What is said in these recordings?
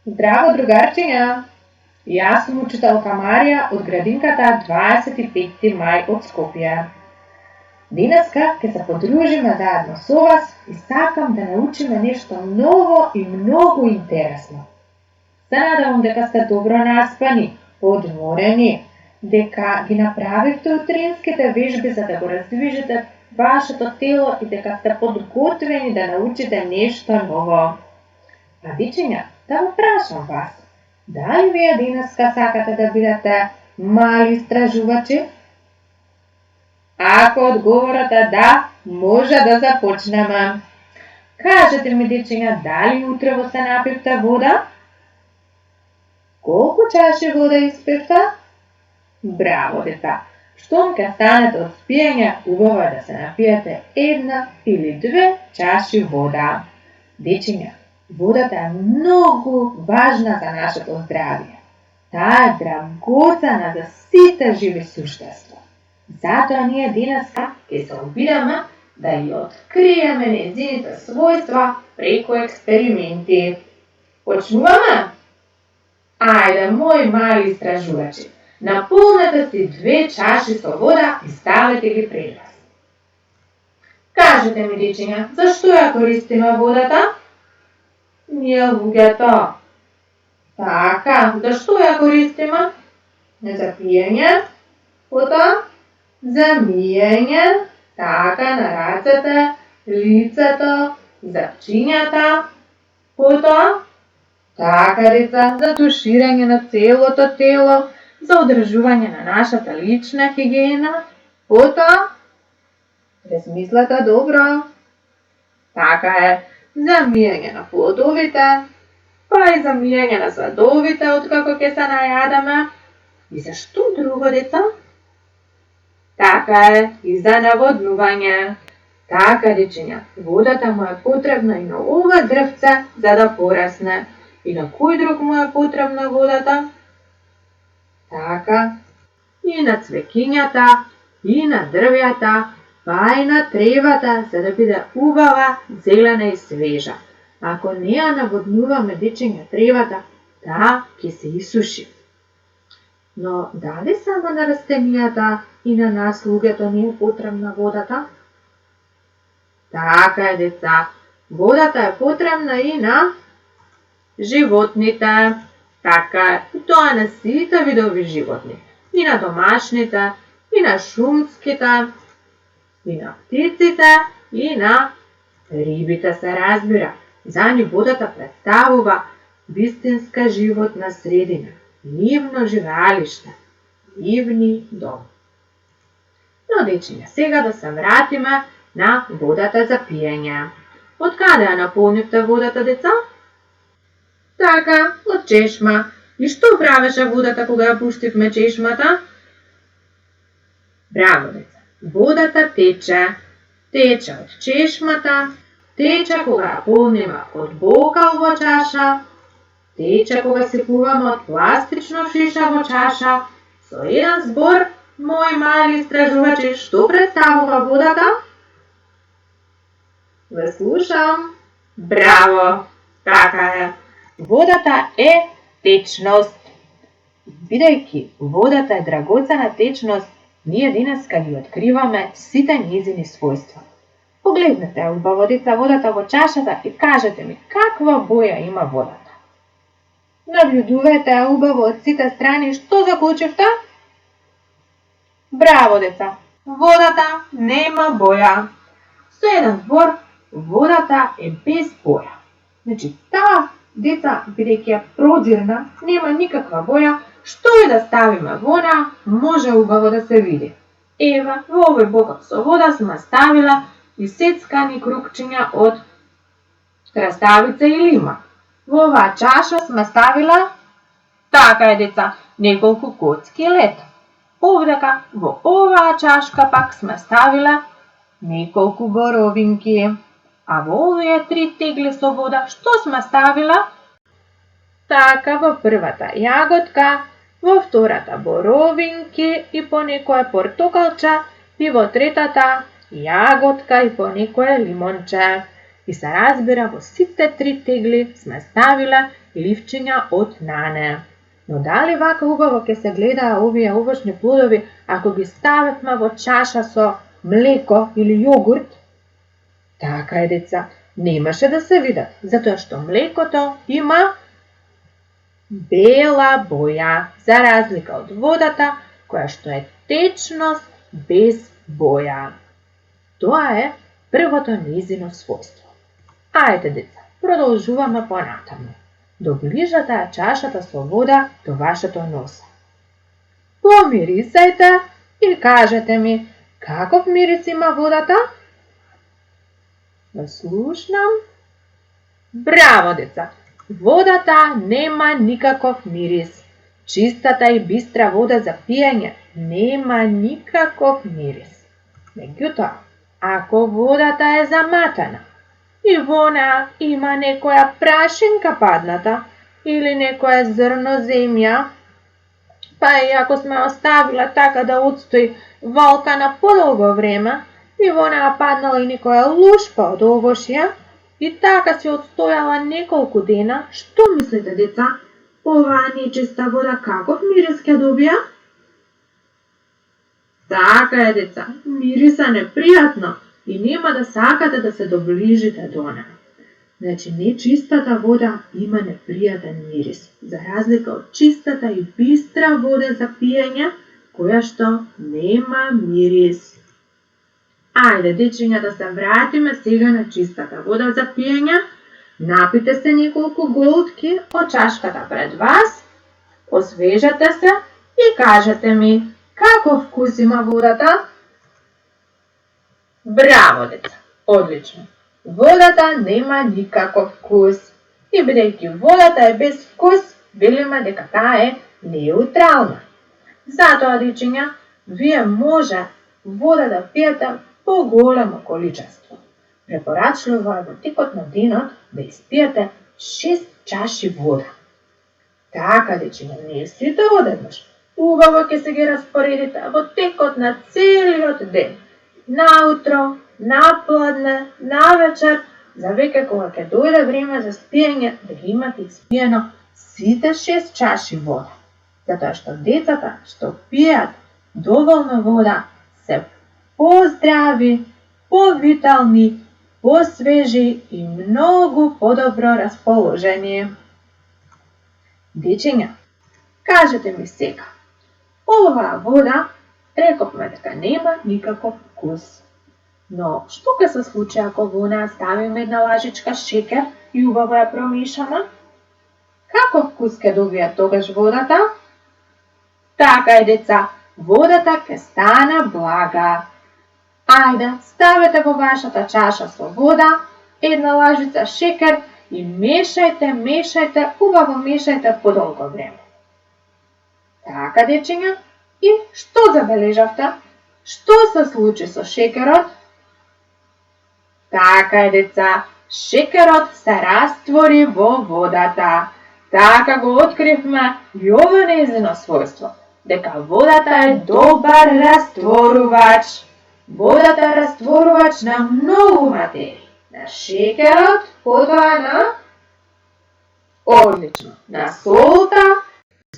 Zdravo, drugarčinja! Jaz sem učitelka Marja od Gradinkata 25. maj od Skopje. Daneska, ki se podružimo zajedno s vas, istakam, da naučimo nešto novo in mnogo interesno. Se nadam, da ste dobro naspani, odmoreni, da gi napravite utrinskite vežbe, za da razvižete vaše to telo in da ste podgotovljeni, da naučite nešto novo. Mladičinja, da vprašam vas, da li vi daneska sakate, da budete mali stražuvači? Ako odgovorite da, može da započnemo. Kažete mi, dečinja, da li jutro boste napijete voda? Koliko čaši vode izpijete? Bravo, deca. Štonke stanete od spijanja, ugovor da se napijete 1 ili 2 čaši voda. Dečinja, voda je mnogo važna za naše zdravje. Ta je dragocena za vse žive suštestvo. Zato nije daneska, ki se obidamo, da ji odkrijemo njezine svojstva preko eksperimenti. Počnemo? Ajde, moj mali stražuvači, napolnite si 2 čaši voda in stavite gi pred vas. Kažete mi, dečinja, zašto ja koristimo vodata? Nije to. Taka, zašto ja koristimo? Za pijenje, potom za mijenje, taka, naracete, liceto, začinjata, potom taka, deca, za tuširanje na celo to telo, za održuvanje na naša telična higijena, potom, razmislite dobro, taka je, za mijenje na plodovite, pa i za mijenje na sladovite, odkako ke se najadame. I za što drugo, deca? Taka je, i za navodnuvanje. Taka, dečinja, vodata mu je potrebna i na ova drvce, za da porasne. I na koji drug mu je potrebna vodata? Taka, i na cvekinjata, i na drvjata, pa i na trevata, za da bude ubava zelena i sveža. Ako ne navodnuvamo, dečinja, trevata, ta, ki se isuši. No, da li samo na rastlinjata i na nas sluge to nije potrebna vodata? Taka je, deca, vodata je potrebna i na životnite. Така е, тоа на сите видови животни. И на домашните, и на шумските, и на птиците, и на рибите се разбира. За нив водата представува вистинска животна средина, нивно живеалиште, нивни дом. Но, дечиња, сега да се вратиме на водата за пиење. Од каде ја наполнивте водата, деца? Така, от чешма. И што правеше водата кога ја пуштивме чешмата? Браво, деца. Водата тече. Тече од чешмата, тече кога ја полниме од бокал во чаша, тече кога си пуваме од пластично шиша во чаша. Со еден збор, мои мали истражувачи, што представува водата? Ве слушам. Браво, така е. Водата е течност. Бидејќи водата е драгоцена течност, ние денеска ги откриваме сите незини својства. Погледнете убаво, деца, водата во чашата и кажете ми каква боја има водата. Наблюдувајте убаво од сите страни, што заклучивте? Браво, деца, водата нема боја. Со еден збор, водата е без боја. Значи, таа, деца, бидејќи е прозирна, нема никаква боја, што и да ставиме во неа, може убаво да се види. Ева, во овој бокал со вода сме ставила исецкани крупчиња од краставица и лима. Во оваа чаша сме ставила, така е, деца, неколку коцки лед. Овдека, во оваа чашка пак сме ставила неколку боровинки. А во овие 3 тегли со вода, што сме ставила? Така, во првата јаготка, во втората боровинки и по некое портокалче, и во третата јаготка и по некое лимонче. И се разбира, во сите 3 тегли сме ставила ливчиња од нане. Но дали вака убаво ќе се гледаа овие овошни плодови ако ги ставевме во чаша со млеко или јогурт? Така е, деца, немаше да се видат, затоа што млекото има бела боја, за разлика од водата, која што е течност без боја. Тоа е првото нејзино својство. Ајде, деца, продолжуваме понатаму. Доближа таа чашата со вода до вашето носа. Помирисајте и кажете ми, каков мирис има водата? Да слушнам. Браво, деца! Водата нема никаков мирис. Чистата и бистра вода за пиење нема никаков мирис. Меѓутоа, ако водата е заматена и во неа има некоја прашинка падната или некоја зрно земја, па и ако сме оставила така да отстои валка на подолго време и во неа паднала и некоја лушпа од овошје, и така си отстојала неколку дена, што мислите, деца? Оваа нечиста вода каков мирис ќе добија? Така е, деца, мириса непријатно и нема да сакате да се доближите до неа. Значи, нечистата вода има непријатен мирис, за разлика од чистата и бистра вода за пиење, која што нема мирис. Ајде, дечиња, да се вратиме сега на чистата вода за пиење. Напите се неколку голтки од чашката пред вас, освежете се и кажете ми, каков вкус има водата? Браво, деца, одлично. Водата нема никаков вкус. И бидејќи водата е без вкус, велиме дека таа е неутрална. Затоа, дечиња, вие може вода да пиете поголемо количество. Препорачливо е во текот на денот да испиете 6 чаши вода. Така, дечиња, не сите одеднаш. Убаво ќе се ги распоредите во текот на целиот ден. Наутро, напладне, навечер, за веќе кога ќе дојде време за спиење, да ги имате испиено сите 6 чаши вода. Затоа што децата што пијат доволно вода се поздрави, повитални, посвежи и многу подобро расположени. Дечиња, кажете ми сега, оваа вода рековме дека нема никаков вкус. Но што ќе се случи ако во неа ставиме една лажичка шеќер и убаво ја промешаме? Каков вкус ќе добие тогаш водата? Така е, деца, водата ќе стане блага. Ајде, ставете во вашата чаша со вода една лажица шеќер и мешајте, убаво мешајте подолго време. Така, дечиња, и што забележавте? Што се случи со шеќерот? Така е, деца, шеќерот се раствори во водата. Така го откривме и ово нејзино својство, дека водата е добар растворувач. Водата е растворувач на многу материи. На шеќерот, потоа на одлично, на солта.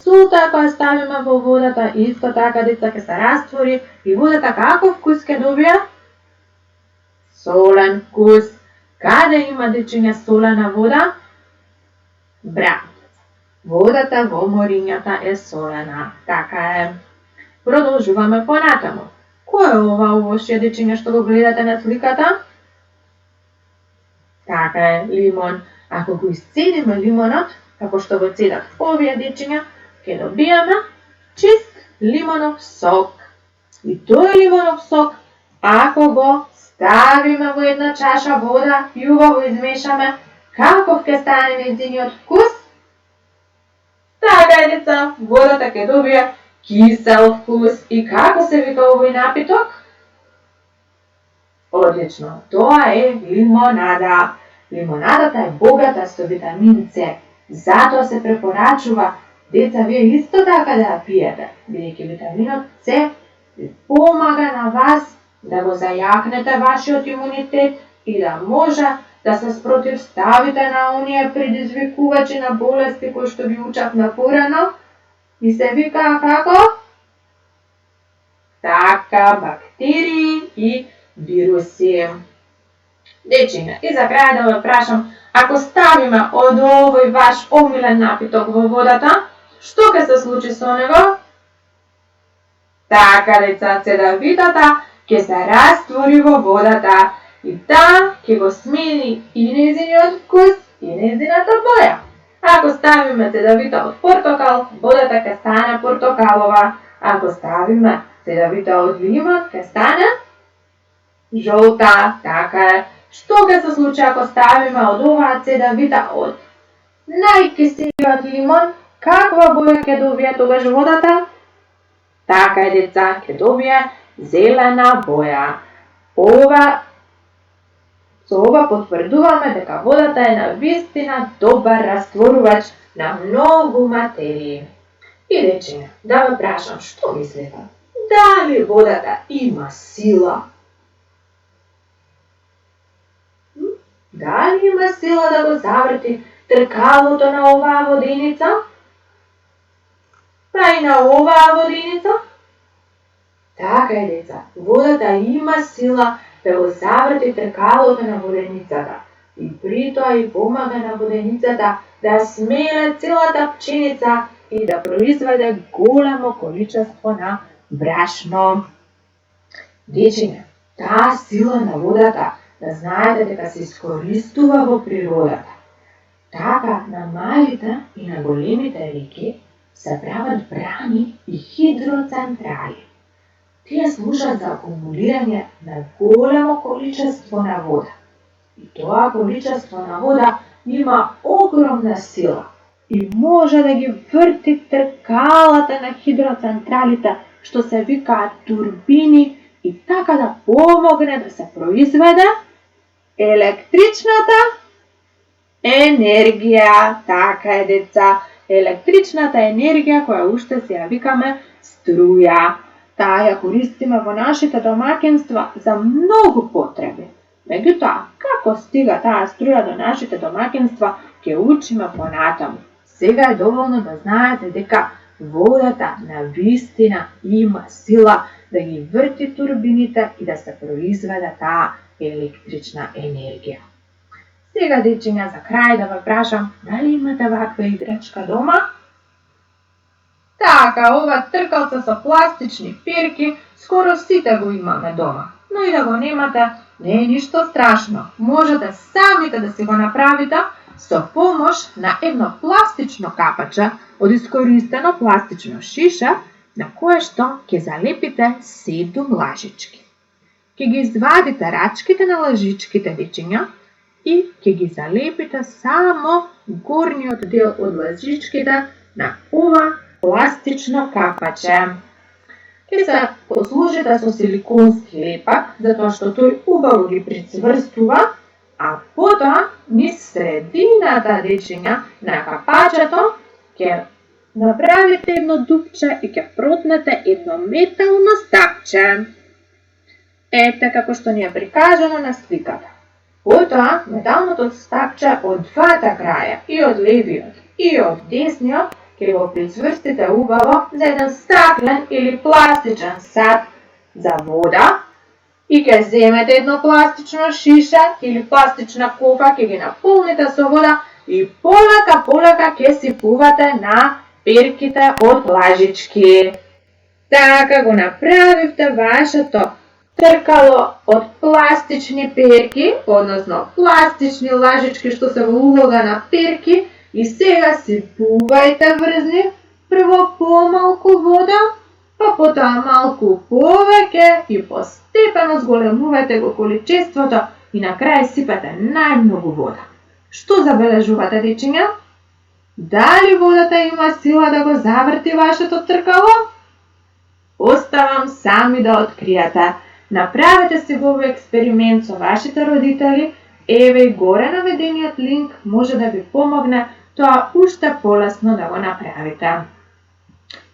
Солта која ставиме во водата, исто така, деца, ќе се раствори и водата каков вкус ќе добија? Солен вкус. Каде има, дечиња, солена вода? Браво. Водата во морињата е солена. Така е. Продолжуваме понатаму. Кој е ова овошје, дечиња, што го гледате на сликата? Така е, лимон. Ако го исцедиме лимонот, како што го цедат овие дечиња, ќе добиеме чист лимонов сок. И тој лимонов сок, ако го ставиме во една чаша вода и убаво измешаме, каков ќе стане нејзиниот вкус? Така е, деца, водата ќе добие кисел вкус. И како се вика овој напиток? Одлично, тоа е лимонада. Лимонадата е богата со витамин С. Затоа се препорачува, деца, вие исто така да ја пиете, бидејќи витаминот С ви помага на вас да го зајакнете вашиот имунитет и да може да се спротивставите на оние предизвикувачи на болести кои што ги учавме порано и се викаа како? Така, бактерии и вируси. Дечиња, и за крај да ве прашам, ако ставиме од овој ваш омилен напиток во водата, што ќе се случи со него? Така, деца, цедавитата ќе се раствори во водата и таа ќе го смени и нејзиниот вкус и нејзината боја. Ако ставиме цедавита од портокал, водата ќе стане портокалова. Ако ставиме цедавита од лимон, ќе стане жолта. Така е. Што ќе се случи ако ставиме од оваа цедавита од најкиселиот лимон? Каква боја ќе добие тогаш водата? Така е, деца, ќе добие зелена боја. Со ова потврдуваме дека водата е навистина добар растворувач на многу материи. И дечиња, да ве прашам, што мислите? Дали водата има сила? Дали има сила да го заврти тркалото на оваа воденица? Па и на оваа воденица? Така е, деца, водата има сила да го заврти тркалото на воденицата и при тоа и помага на воденицата да смеле целата пченица и да произведе големо количество на брашно. Дечиња, таа сила на водата, да знаете дека се искористува во природата. Така на малите и на големите реки се прават брани и хидроцентрали. Тие служат за акумулирање на големо количество на вода. И тоа количество на вода има огромна сила и може да ги врти тркалата на хидроцентралите, што се викаат турбини, и така да помогне да се произведе електричната енергија. Така е, деца, електричната енергија која уште се ја викаме струја. Таа ја користиме во нашите домаќинства за многу потреби. Меѓутоа, како стига таа струја до нашите домаќинства, ќе учиме понатаму. Сега е доволно да знаете дека водата навистина има сила да ги врти турбините и да се произведе таа електрична енергија. Сега, дечиња, за крај да ве прашам, дали имате ваква играчка дома? Така, ова тркалце со пластични перки, скоро сите го имаме дома. Но и да го немате, не е ништо страшно. Можете самите да си го направите со помош на едно пластично капаче од искористено пластично шише, на кое што ќе залепите 7 лажички. Ќе ги извадите рачките на лажичките, дечиња, и ќе ги залепите само горниот дел од лажичките на ова пластично капаче. Ќе се послужите со силиконски лепак, затоа што тој убаво ги прицврстува, а потоа низ средината, дечиња, на капачето ќе направите едно дупче и ќе протнете едно метално стапче. Ете како што ни е прикажано на сликата. Потоа, металното стапче од двата краја, и од левиот и од десниот, ќе го прицврстите убаво за еден стаклен или пластичен сад за вода и ќе земете едно пластично шише или пластична кофа, ќе ги наполните со вода и полека ќе сипувате на перките од лажички. Така го направивте вашето тркало од пластични перки, односно пластични лажички што се во улога на перки, и сега сипувајте врз нив прво помалку вода, па потоа малку повеќе и постепено зголемувајте го количеството и на крај сипате најмногу вода. Што забележувате, дечиња? Дали водата има сила да го заврти вашето тркало? Оставам сами да откриете. Направете си го овој експеримент со вашите родители, еве и горе наведениот линк може да ви помогне тоа уште полесно да го направите.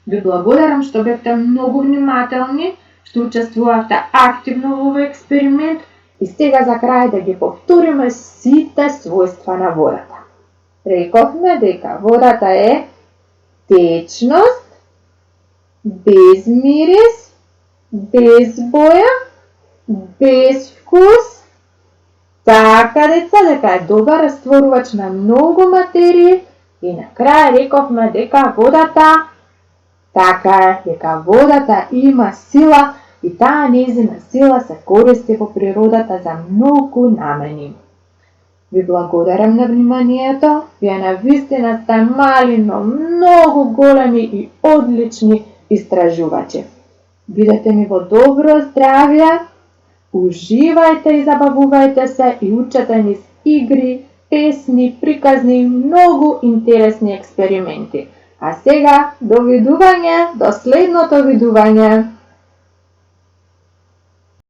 Ви благодарам што бевте многу внимателни, што учествувавте активно во овој експеримент И сега за крај да ги повториме сите својства на водата. Рековме дека водата е течност, без мирис, без боја, без вкус. Така, деца, дека е добар растворувач на многу материи и на крај рековме дека водата има сила и таа нејзина сила се користи во природата за многу намени. Ви благодарам на вниманието, вие навистина сте мали, но многу големи и одлични истражувачи. Бидете ми во добро здравје, уживајте и забавувајте се и учете низ игри, песни, приказни и многу интересни експерименти. А сега, довидување, до следното видување!